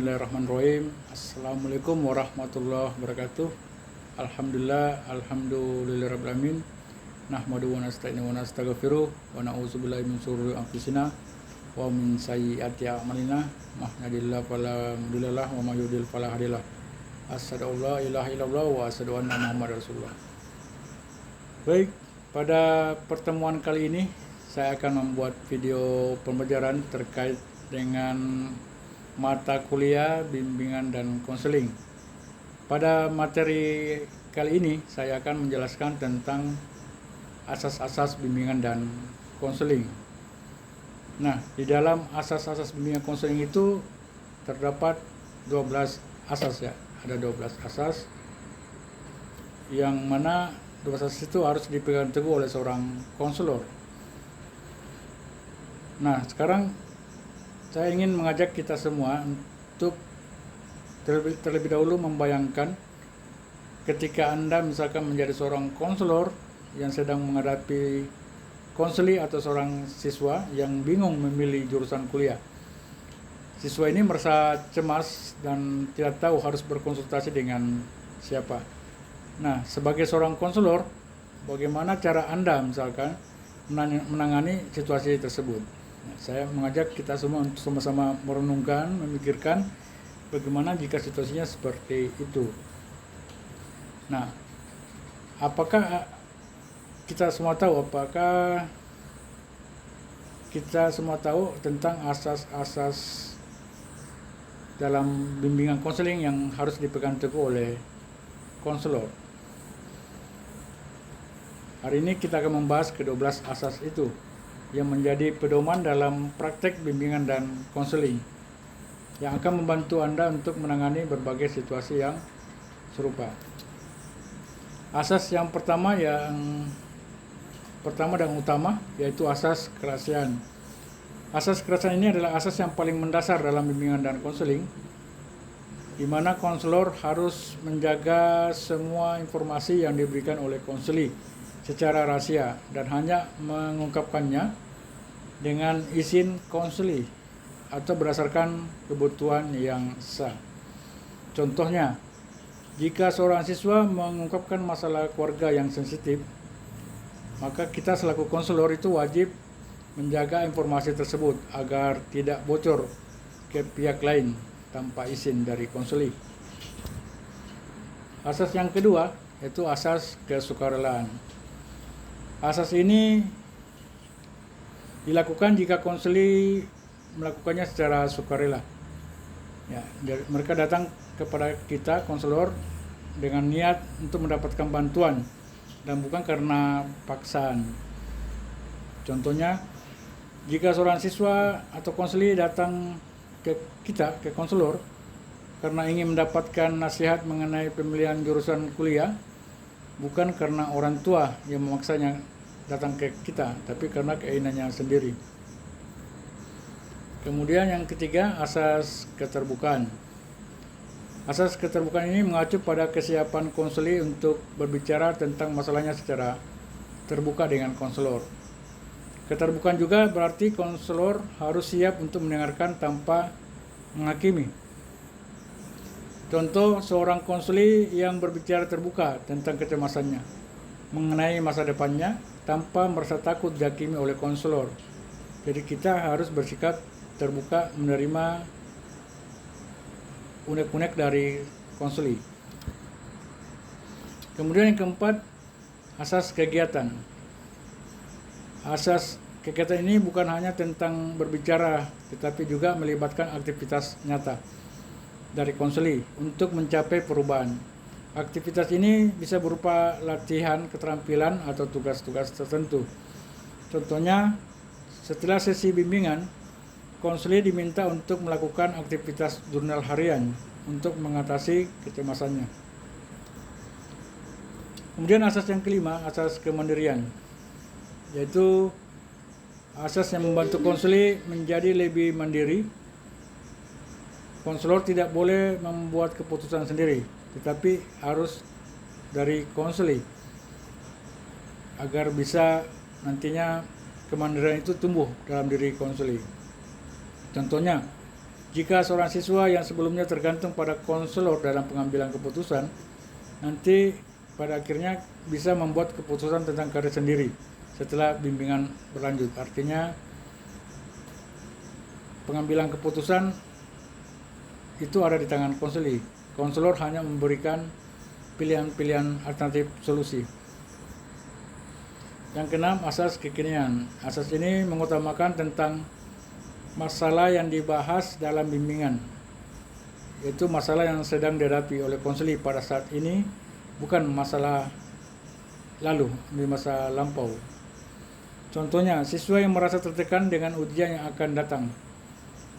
Bismillahirrahmanirrahim. Assalamualaikum warahmatullahi wabarakatuh. Alhamdulillahirabbil alamin. Nahmadu wa nasta'inu wa nastaghfiruh wa na'udzubillahi min syururi anfusina wa min sayyiati a'malina. Mahdihillahu fala mudhillalah wa may yudhlil fala hadiyalah. Asyhadu an la ilaha illallah wa asyhadu anna Muhammadar Rasulullah. Baik, pada pertemuan kali ini saya akan membuat video pembelajaran terkait dengan mata kuliah bimbingan dan konseling. Pada materi kali ini saya akan menjelaskan tentang asas-asas bimbingan dan konseling. Nah, di dalam asas-asas bimbingan konseling itu terdapat 12 asas ya. Ada 12 asas yang mana 12 asas itu harus dipegang teguh oleh seorang konselor. Nah, sekarang saya ingin mengajak kita semua untuk terlebih dahulu membayangkan ketika Anda misalkan menjadi seorang konselor yang sedang menghadapi konseli atau seorang siswa yang bingung memilih jurusan kuliah. Siswa ini merasa cemas dan tidak tahu harus berkonsultasi dengan siapa. Nah, sebagai seorang konselor, bagaimana cara Anda misalkan menangani situasi tersebut? Nah, saya mengajak kita semua untuk sama-sama merenungkan, memikirkan bagaimana jika situasinya seperti itu. Nah, apakah kita semua tahu tentang asas-asas dalam bimbingan konseling yang harus dipegang teguh oleh konselor? Hari ini kita akan membahas ke-12 asas itu yang menjadi pedoman dalam praktek bimbingan dan konseling yang akan membantu Anda untuk menangani berbagai situasi yang serupa. Asas yang pertama dan utama yaitu asas kerahasiaan. Asas kerahasiaan ini adalah asas yang paling mendasar dalam bimbingan dan konseling, di mana konselor harus menjaga semua informasi yang diberikan oleh konseli secara rahasia dan hanya mengungkapkannya dengan izin konseli atau berdasarkan kebutuhan yang sah. Contohnya, jika seorang siswa mengungkapkan masalah keluarga yang sensitif, maka kita selaku konselor itu wajib menjaga informasi tersebut agar tidak bocor ke pihak lain tanpa izin dari konseli. Asas yang kedua yaitu asas kesukarelaan. Asas ini dilakukan jika konseli melakukannya secara sukarela. Ya, mereka datang kepada kita konselor dengan niat untuk mendapatkan bantuan dan bukan karena paksaan. Contohnya, jika seorang siswa atau konseli datang ke kita, ke konselor, karena ingin mendapatkan nasihat mengenai pemilihan jurusan kuliah, bukan karena orang tua yang memaksanya datang ke kita, tapi karena keinginannya sendiri. Kemudian yang ketiga, asas keterbukaan. Asas keterbukaan ini mengacu pada kesiapan konseli untuk berbicara tentang masalahnya secara terbuka dengan konselor. Keterbukaan juga berarti konselor harus siap untuk mendengarkan tanpa menghakimi. Contoh, seorang konseli yang berbicara terbuka tentang kecemasannya mengenai masa depannya tanpa merasa takut dihakimi oleh konselor. Jadi kita harus bersikap terbuka menerima unek-unek dari konseli. Kemudian yang keempat, asas kegiatan. Asas kegiatan ini bukan hanya tentang berbicara, tetapi juga melibatkan aktivitas nyata dari konseli untuk mencapai perubahan. Aktivitas ini bisa berupa latihan keterampilan atau tugas-tugas tertentu. Contohnya, setelah sesi bimbingan, konseli diminta untuk melakukan aktivitas jurnal harian untuk mengatasi kecemasannya. Kemudian asas yang kelima, asas kemandirian, yaitu asas yang membantu konseli menjadi lebih mandiri. Konselor tidak boleh membuat keputusan sendiri, tetapi harus dari konseli agar bisa nantinya kemandirian itu tumbuh dalam diri konseli. Contohnya, Jika seorang siswa yang sebelumnya tergantung pada konselor dalam pengambilan keputusan, nanti pada akhirnya bisa membuat keputusan tentang karir sendiri setelah bimbingan berlanjut. Artinya pengambilan keputusan itu ada di tangan konseli. Konselor hanya memberikan pilihan-pilihan alternatif solusi. Yang keenam, asas kekinian. Asas ini mengutamakan tentang masalah yang dibahas dalam bimbingan, yaitu masalah yang sedang dihadapi oleh konseli pada saat ini, bukan masalah lalu, di masa lampau. Contohnya, siswa yang merasa tertekan dengan ujian yang akan datang,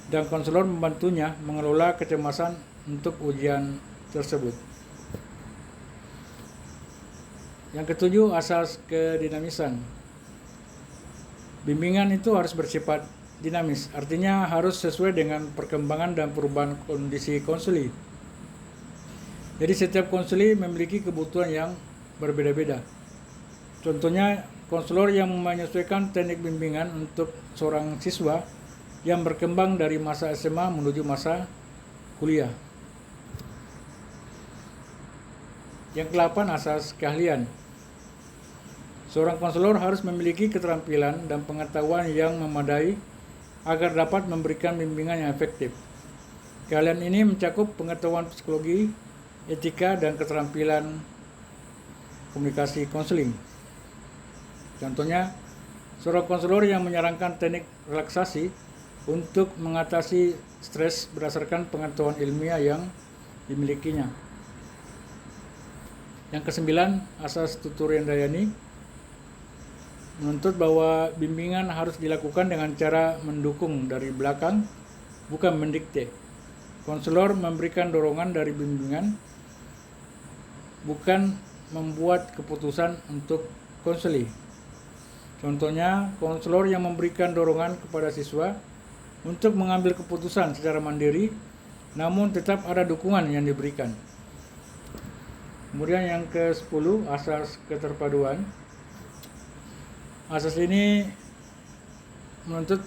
dan konselor membantunya mengelola kecemasan untuk ujian tersebut. Yang ketujuh, asas kedinamisan. Bimbingan itu harus bersifat dinamis, artinya harus sesuai dengan perkembangan dan perubahan kondisi konseli. Jadi setiap konseli memiliki kebutuhan yang berbeda-beda. Contohnya, konselor yang menyesuaikan teknik bimbingan untuk seorang siswa yang berkembang dari masa SMA menuju masa kuliah. Yang ke-8, asas keahlian. Seorang konselor harus memiliki keterampilan dan pengetahuan yang memadai agar dapat memberikan bimbingan yang efektif. Keahlian ini mencakup pengetahuan psikologi, etika, dan keterampilan komunikasi konseling. Contohnya, seorang konselor yang menyarankan teknik relaksasi untuk mengatasi stres berdasarkan pengetahuan ilmiah yang dimilikinya. Yang ke-9, asas tutur Yandayani menuntut bahwa bimbingan harus dilakukan dengan cara mendukung dari belakang, bukan mendikte. Konselor memberikan dorongan dari bimbingan, bukan membuat keputusan untuk konseli. Contohnya, konselor yang memberikan dorongan kepada siswa untuk mengambil keputusan secara mandiri, namun tetap ada dukungan yang diberikan. Kemudian yang ke-10, asas keterpaduan. Asas ini menuntut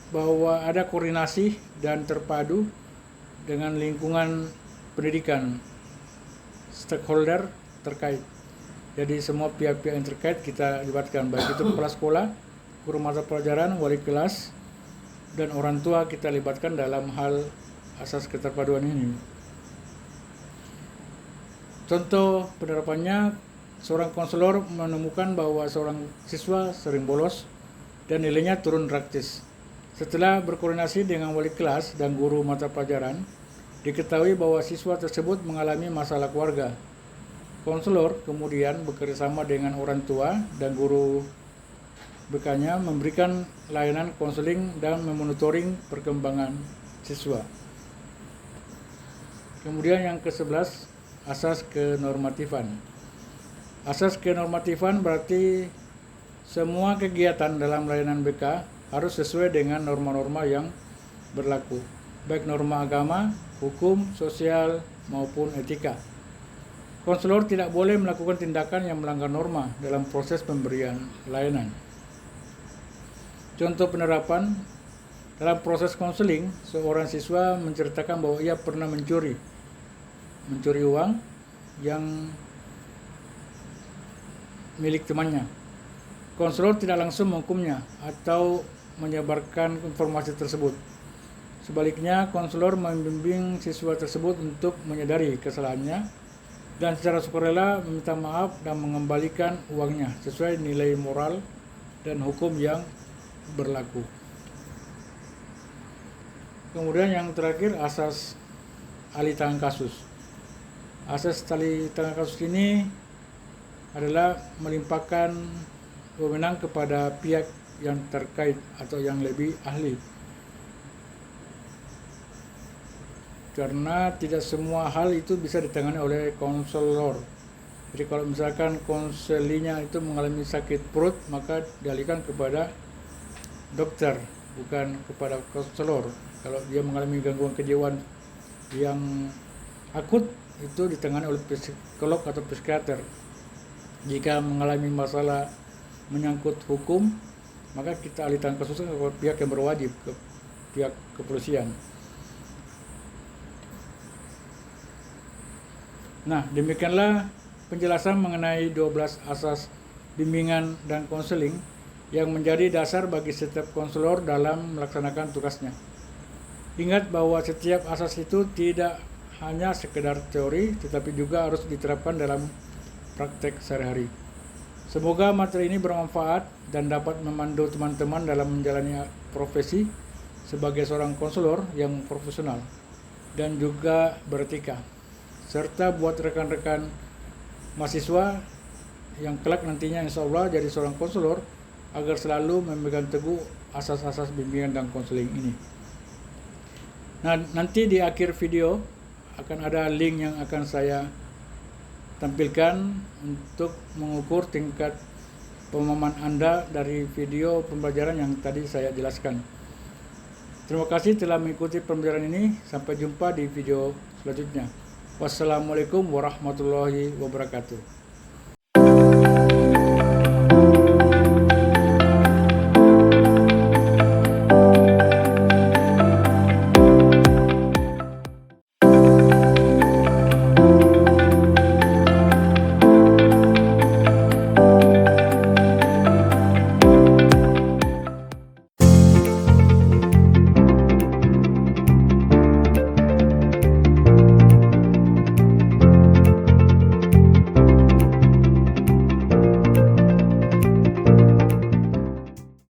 bahwa ada koordinasi dan terpadu dengan lingkungan pendidikan, stakeholder terkait. Jadi semua pihak-pihak yang terkait kita libatkan, baik itu kepala sekolah, guru mata pelajaran, wali kelas, dan orang tua kita libatkan dalam hal asas keterpaduan ini. Contoh penerapannya, seorang konselor menemukan bahwa seorang siswa sering bolos dan nilainya turun drastis. Setelah berkoordinasi dengan wali kelas dan guru mata pelajaran, diketahui bahwa siswa tersebut mengalami masalah keluarga. Konselor kemudian bekerjasama dengan orang tua dan guru BK-nya memberikan layanan konseling dan memonitoring perkembangan siswa. Kemudian yang ke-11, asas kenormatifan. Asas kenormatifan berarti semua kegiatan dalam layanan BK harus sesuai dengan norma-norma yang berlaku, baik norma agama, hukum, sosial, maupun etika. Konselor tidak boleh melakukan tindakan yang melanggar norma dalam proses pemberian layanan. Contoh penerapan, dalam proses konseling, seorang siswa menceritakan bahwa ia pernah mencuri uang yang milik temannya. Konselor tidak langsung menghukumnya atau menyebarkan informasi tersebut. Sebaliknya, konselor membimbing siswa tersebut untuk menyadari kesalahannya dan secara sukarela meminta maaf dan mengembalikan uangnya sesuai nilai moral dan hukum yang berlaku. Kemudian yang terakhir, asas alih tangan kasus. Asas alih tangan kasus ini adalah melimpahkan wewenang kepada pihak yang terkait atau yang lebih ahli. Karena tidak semua hal itu bisa ditangani oleh konselor. Jadi kalau misalkan konselinya itu mengalami sakit perut, maka dialihkan kepada dokter, bukan kepada konselor. Kalau dia mengalami gangguan kejiwaan yang akut, itu ditangani oleh psikolog atau psikiater. Jika mengalami masalah menyangkut hukum, maka kita alihkan kasusnya ke pihak yang berwajib, ke pihak kepolisian. Nah, demikianlah penjelasan mengenai 12 asas bimbingan dan konseling yang menjadi dasar bagi setiap konselor dalam melaksanakan tugasnya. Ingat bahwa setiap asas itu tidak hanya sekedar teori, tetapi juga harus diterapkan dalam praktek sehari-hari. Semoga materi ini bermanfaat dan dapat memandu teman-teman dalam menjalani profesi sebagai seorang konselor yang profesional dan juga beretika, serta buat rekan-rekan mahasiswa yang kelak nantinya insya Allah jadi seorang konselor agar selalu memegang teguh asas-asas bimbingan dan konseling ini. Nah, nanti di akhir video akan ada link yang akan saya tampilkan untuk mengukur tingkat pemahaman Anda dari video pembelajaran yang tadi saya jelaskan. Terima kasih telah mengikuti pembelajaran ini. Sampai jumpa di video selanjutnya. Wassalamualaikum warahmatullahi wabarakatuh.